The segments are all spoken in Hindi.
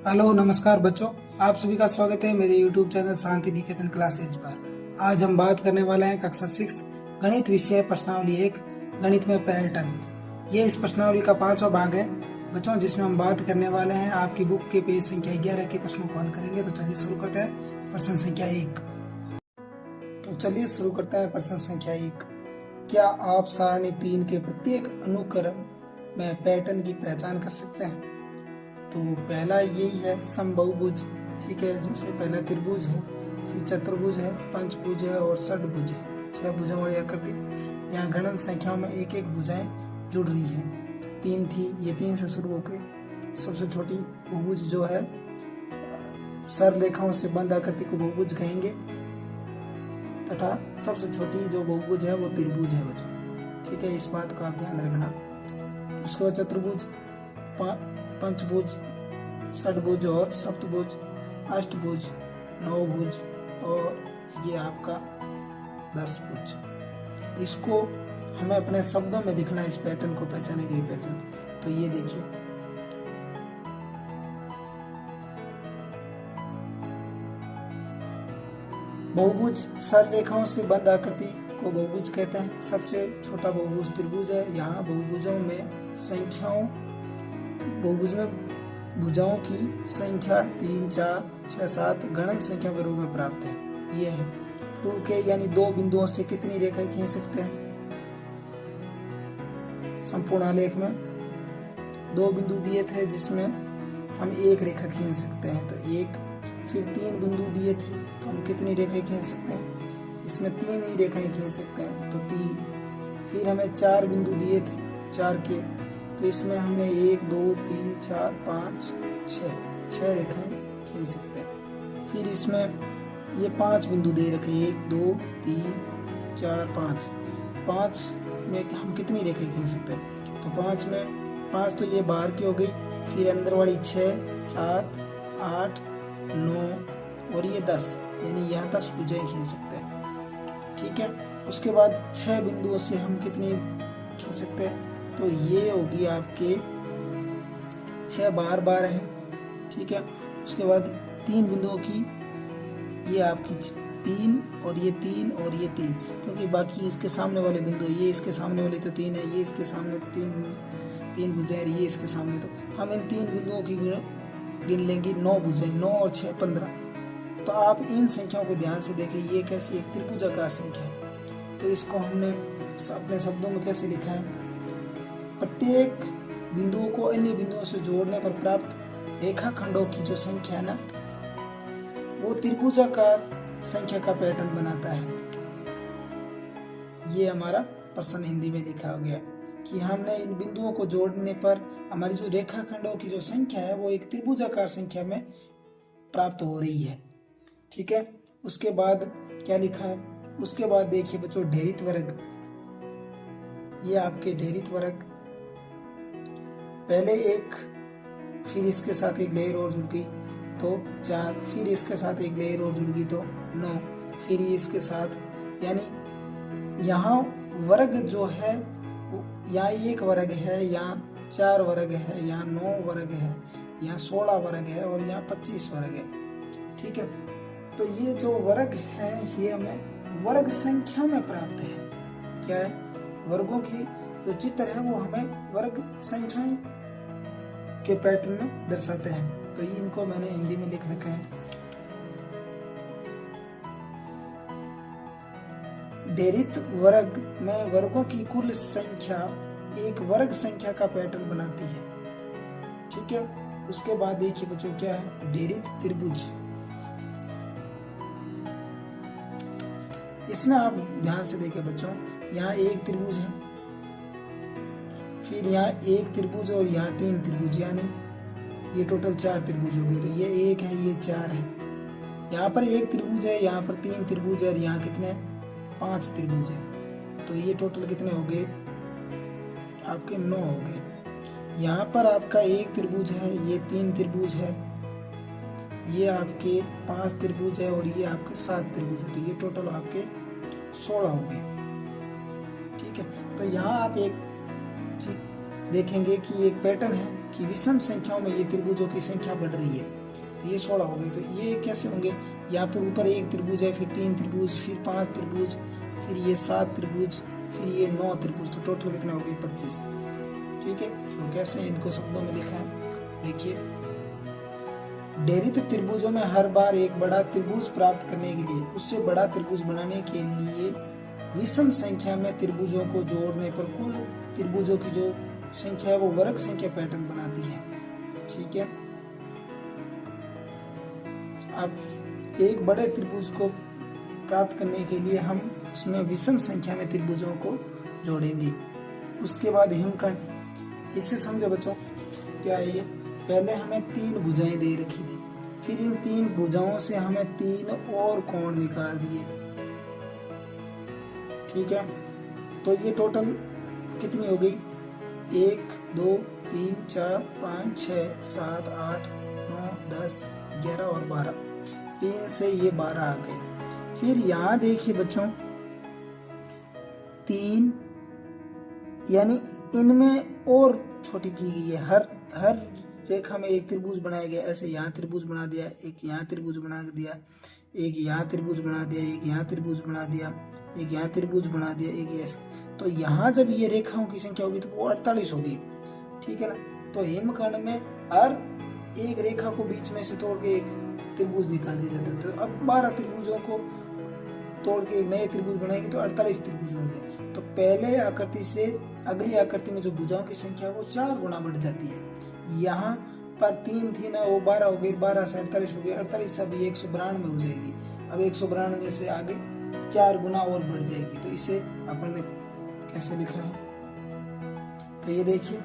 हेलो नमस्कार बच्चों, आप सभी का स्वागत है मेरे YouTube channel Shanti Niketan classes पर। आज हम बात करने वाले हैं कक्षा 6 गणित विषय प्रश्नावली 1 गणित में पैटर्न। ये इस प्रश्नावली का 5वां भाग है बच्चों, जिसमें हम बात करने वाले हैं आपकी बुक के पेज संख्या 11 के प्रश्नों को हल करेंगे। तो चलिए शुरू करते हैं प्रश्न संख्या 1। तो चलिए शुरू करते हैं प्रश्न संख्या 1। क्या आप सारणी 3 के प्रत्येक अनुक्रम में पैटर्न की पहचान कर सकते हैं? तो पहला यही है समबाहुभुज, ठीक है। जैसे पहला त्रिभुज है, फिर चतुर्भुज है, पंचभुज है और षटभुज है, 6 भुजाओं वाली आकृति। यहाँ गणन संख्याओं में एक एक भुजाएं जुड़ रही है। 3 थी, ये 3 से शुरू होकर सबसे छोटी बहुभुज जो है सर रेखाओं से बंद आकृति को बहुभुज कहेंगे, तथा सबसे छोटी जो बहुभुज है वो त्रिभुज है बच्चों, ठीक है। इस बात का आप ध्यान रखना। उसके बाद चतुर्भुज, पंचभुज, षटभुज और सप्तभुज, अष्टभुज, नवभुज और ये आपका 10 भुज। इसको हमें अपने शब्दों में दिखना है, इस पैटर्न को पहचाने की पहचान। तो ये देखिए, बहुभुज सर रेखाओं से बंद आकृति को बहुभुज कहते हैं। सबसे छोटा बहुभुज त्रिभुज है। यहाँ बहुभुजों में संख्याओं बहुभुज में भुजाओं की संख्या 3, 4, 6, 7 गणन संख्या के रूप में प्राप्त है। ये है 2K, यानी 2 बिंदुओं से कितनी रेखाएं खींच सकते हैं? संपूर्ण आलेख में 2 बिंदु दिए थे जिसमें हम एक रेखा खींच सकते हैं, तो 1। फिर 3 बिंदु दिए थे तो हम कितनी रेखाएं खींच सकते हैं? इसमें 3 ही रेखाएं खींच सकते हैं, तो 3। फिर हमें 4 बिंदु दिए थे 4 के, तो इसमें हमने 1, 2, 3, 4, 5, 6 रेखाएं खींच सकते हैं। फिर इसमें ये 5 बिंदु दे रखे, 1, 2, 3, 4, 5 में हम कितनी रेखाएं खींच सकते हैं? तो 5 में 5 तो ये बाहर की हो गई, फिर अंदर वाली 6, 7, 8, 9 और ये 10, यानी यहाँ 10 भुजाएं खींच सकते हैं, ठीक है। उसके बाद 6 बिंदुओं से हम कितनी खींच सकते हैं? तो ये होगी आपके 6 बार है, ठीक है। उसके बाद 3 बिंदुओं की ये आपकी 3 और ये 3 और ये 3, क्योंकि बाकी इसके सामने वाले बिंदु, ये इसके सामने वाले तो 3 है, ये इसके सामने तो 3 भुजाएं, ये इसके सामने, तो हम इन 3 बिंदुओं की गिन लेंगे 9 भुजाएं। 9 और 6 15। तो आप इन संख्याओं को ध्यान से देखें, ये कैसी एक त्रिभुजाकार संख्या है। तो इसको हमने अपने शब्दों में कैसे लिखा है? प्रत्येक बिंदुओं को अन्य बिंदुओं से जोड़ने पर प्राप्त रेखाखंडों की जो संख्या है ना, वो त्रिभुजाकार संख्या का पैटर्न बनाता है। ये हमारा प्रश्न हिंदी में लिखा हो गया कि हमने इन बिंदुओं को जोड़ने पर हमारी जो रेखाखंडों की जो संख्या है वो एक त्रिभुजाकार संख्या में प्राप्त हो रही है, ठीक है। उसके बाद क्या लिखा है? उसके बाद देखिए बच्चों, ढेरित वर्ग। ये आपके ढेरित वर्ग, पहले 1, फिर इसके साथ एक लेयर और जुड़ गई तो 4, फिर इसके साथ एक लेयर और जुड़ गई तो 9, फिर इसके साथ, यानी यहाँ वर्ग जो है, यहाँ 1 वर्ग है, यहाँ 4 वर्ग है, यहाँ 9 वर्ग है, यहाँ 16 वर्ग है और यहाँ 25 वर्ग है, ठीक है। तो ये जो वर्ग है ये हमें वर्ग संख्या में प्राप्त है। क्या है? वर्गों की जो चित्र है वो हमें वर्ग संख्याएं के पैटर्न में दर्शाते हैं। तो इनको मैंने हिंदी में लिख रखा है। ढेरित वर्ग में वर्गों की कुल संख्या एक वर्ग संख्या का पैटर्न बनाती है, ठीक है। उसके बाद देखिए बच्चों, क्या है? ढेरित त्रिभुज। इसमें आप ध्यान से देखें बच्चों, यहाँ एक त्रिभुज है, फिर यहाँ एक त्रिभुज और यहाँ 3 त्रिभुज, यानी ये टोटल 4 त्रिभुज हो गए। तो ये 1 है, ये 4 है, यहाँ पर एक त्रिभुज है, यहाँ पर 3 त्रिभुज है और यहाँ कितने? 5 त्रिभुज है। तो ये टोटल कितने हो गए? आपके 9 हो गए। यहाँ पर आपका एक त्रिभुज है, ये 3 त्रिभुज है, ये आपके 5 त्रिभुज है और ये आपके 7 त्रिभुज है। तो ये टोटल आपके 16 हो गए, ठीक है। तो यहाँ आप एक देखेंगे कि एक पैटर्न है कि विषम संख्याओं में ये त्रिभुजों की संख्या बढ़ रही है। तो ये 16 हो गई। तो ये कैसे होंगे, यहाँ पर ऊपर एक त्रिभुज है, फिर 3 त्रिभुज, फिर 5 त्रिभुज, फिर ये 7 त्रिभुज, फिर ये 9 त्रिभुज। तो टोटल कितने हो गए, 25। ठीक है, तो कैसे इनको शब्दों में लिखा है, देखिए। डेरित त्रिभुजों में हर बार एक बड़ा त्रिभुज प्राप्त करने के लिए उससे बड़ा त्रिभुज बनाने के लिए विषम संख्या में त्रिभुजों को जोड़ने पर कुल त्रिभुजों की जो संख्या है वो वर्ग संख्या पैटर्न बनाती है। ठीक है, अब एक बड़े त्रिभुज को प्राप्त करने के लिए हम उसमें विषम संख्या में त्रिभुजों को जोड़ेंगे। उसके बाद हिमखंड, इससे समझो बच्चों क्या है ये, पहले हमें 3 भुजाएं दे रखी थी, फिर इन 3 भुजाओं से हमें 3 और कोण निकाल दिए। ठीक है, तो ये टोटल कितनी हो गई, 1 2 3 4 5 6 7 8 9 10 11 और 12, 3 से ये 12 आ गए। फिर यहाँ देखिए बच्चों 3 यानी इनमें और छोटी की गई है, हर रेखा में एक त्रिभुज बनाया गया। ऐसे यहाँ त्रिभुज बना दिया, एक यहाँ त्रिभुज बना दिया, एक यहाँ त्रिभुज बना दिया, एक यहाँ त्रिभुज बना दिया, एक यहाँ त्रिभुज बना दिया, एक ऐसे। तो यहाँ जब ये रेखाओं की संख्या होगी तो वो 48 होगी। ठीक है ना, तो हिमखंड में हर एक रेखा को बीच में से तोड़ के एक त्रिभुज निकाल दिया जाता है। तो अब 12 त्रिभुजों को तोड़ के एक नए त्रिभुज बनाएंगे तो 48 त्रिभुज होंगे। तो पहले आकृति से अगली आकृति में जो भुजाओं की संख्या है वो 4 गुना बढ़ जाती है। यहाँ पर 3 थी ना, वो 12 हो गई, 12 से 48 हो गई, 48 से अभी 192 हो जाएगी। अब 192 से आगे 4 गुना और बढ़ जाएगी। तो इसे अपन ने कैसे लिखा है, तो ये देखिए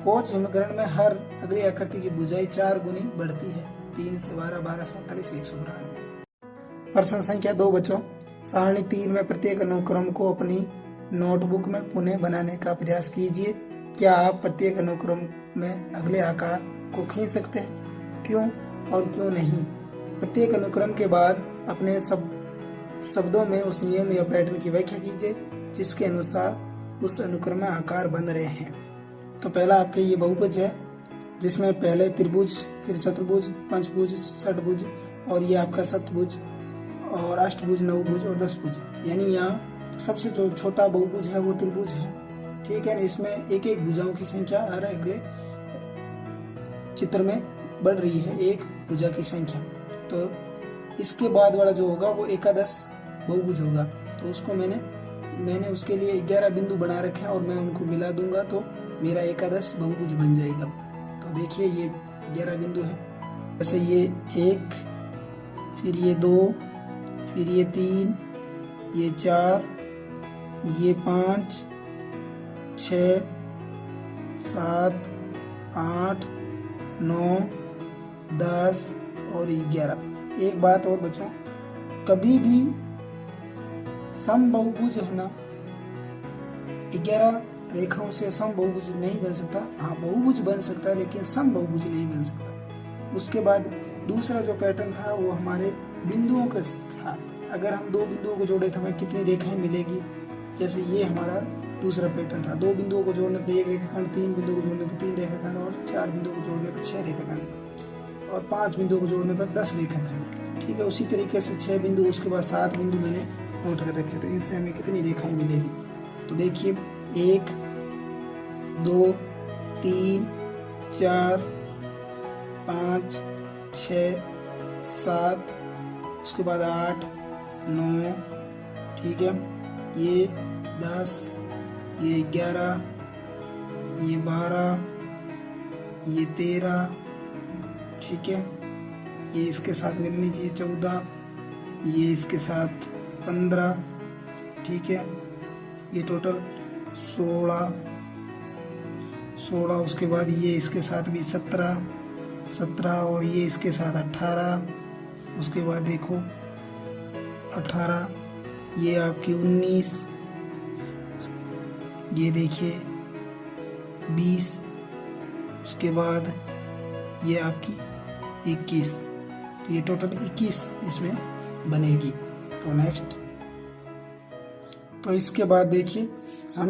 कोच हिमकरण में हर अगली आकृति की भुजाएं 4 गुनी बढ़ती है, 3 से 12, 12 से 48, 192। प्रश्न संख्या 2 बच्चों, सारणी 3 में प्रत्येक अनुक्रम को अपनी नोटबुक में पुनः बनाने का प्रयास कीजिए। क्या आप प्रत्येक अनुक्रम में अगले आकार को खींच सकते हैं, क्यों और क्यों नहीं। प्रत्येक अनुक्रम के बाद अपने शब्दों में उस नियम या पैटर्न की व्याख्या कीजिए जिसके अनुसार उस अनुक्रम में आकार बन रहे हैं। तो पहला आपके ये बहुभुज है जिसमें पहले त्रिभुज, फिर चतुर्भुज, पंचभुज, षटभुज और ये आपका सप्तभुज और अष्टभुज, नवभुज और दशभुज। यानी यहाँ सबसे जो छोटा बहुभुज है वो त्रिभुज है। ठीक है, इसमें एक एक भुजाओं की संख्या हर अगले चित्र में बढ़ रही है, एक भुजा की संख्या। तो इसके बाद वाला जो होगा वो एकादश बहुभुज होगा। तो उसको मैंने उसके लिए 11 बिंदु बना रखे हैं और मैं उनको मिला दूंगा तो मेरा एकादश बहुभुज बन जाएगा। तो देखिए ये 11 बिंदु है। जैसे ये 1, फिर ये 2, फिर ये 3, ये 4, ये 5, 6, 7, 8, 9, 10 और 11। एक बात और बच्चों, कभी भी समबहुभुज है ना, 11 रेखाओं से समबहुभुज नहीं बन सकता। हाँ, बहुभुज बन सकता है लेकिन समबहुभुज नहीं बन सकता। उसके बाद दूसरा जो पैटर्न था वो हमारे बिंदुओं का था। अगर हम 2 बिंदुओं को जोड़े तो हमें कितनी रेखाएं मिलेगी। जैसे ये हमारा दूसरा पैटर्न था, 2 बिंदुओं को जोड़ने पर 1 रेखाखंड, 3 बिंदुओं को जोड़ने पर 3 रेखाखंड और 4 बिंदुओं को जोड़ने पर 6 रेखाखंड और 5 बिंदुओं को जोड़ने पर 10 रेखाखंड। ठीक है, उसी तरीके से 6 बिंदु, उसके बाद 7 बिंदु मैंने नोट कर रखे। तो इनसे हमें कितनी रेखाएं मिलेगी। तो देखिए 1 2 3 4 5 6 7, उसके बाद 8 9, ठीक है, ये 10, ये 11, ये 12, ये 13, ठीक है, ये इसके साथ मिलनी चाहिए 14, ये इसके साथ 15, ठीक है, ये टोटल 16, उसके बाद ये इसके साथ भी 17 और ये इसके साथ 18, उसके बाद देखो 18, ये आपकी 19, ये देखिए 20, उसके बाद ये आपकी 21। तो ये टोटल 21 इसमें बनेगी। तो नेक्स्ट, तो इसके बाद देखिए हम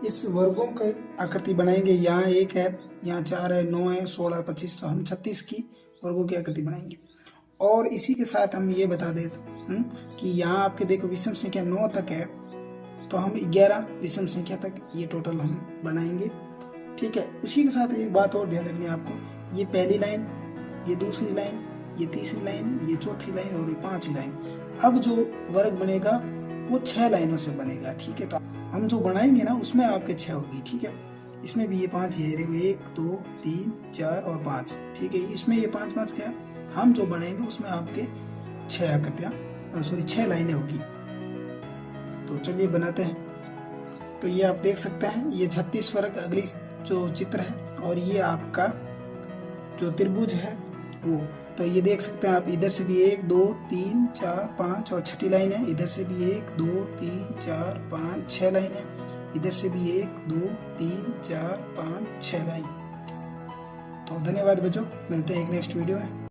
इस वर्गों की आकृति बनाएंगे। यहाँ 1 है, यहाँ 4 है, 9 है, 16, 25, तो हम 36 की वर्गों की आकृति बनाएंगे। और इसी के साथ हम ये बता देते कि यहाँ आपके देखो विषम संख्या 9 तक है, तो हम 11 विषम संख्या तक ये टोटल हम बनाएंगे। ठीक है। उसी के साथ एक बात और ध्यान रखनी है आपको, ये पहली लाइन, ये दूसरी लाइन, ये तीसरी लाइन, ये चौथी लाइन और ये पांचवी लाइन। अब जो वर्ग बनेगा वो 6 लाइनों से बनेगा। ठीक है। तो हम जो बनाएंगे ना उसमें आपके 6 होगी। ठीक है। इसमें भी ये 5 है, देखो 1 2 3 4 और 5। ठीक है। इसमें ये 5 5 क्या है, हम जो बनाएंगे उसमें आपके 6 आकृतियां, सॉरी 6 लाइनें होगी। तो चलिए बनाते हैं। तो ये आप देख सकते हैं, ये 36 वर्ग अगली जो चित्र है, और ये आपका जो त्रिभुज है वो। तो ये देख सकते हैं आप, इधर से भी 1 2 3 4 5 और छठी लाइन है, इधर से भी 1 2 3 4 5 6 लाइन है, इधर से भी 1 2 3 4 5 6 लाइन। तो धन्यवाद बच्चों, मिलते हैं एक नेक्स्ट वीडियो में।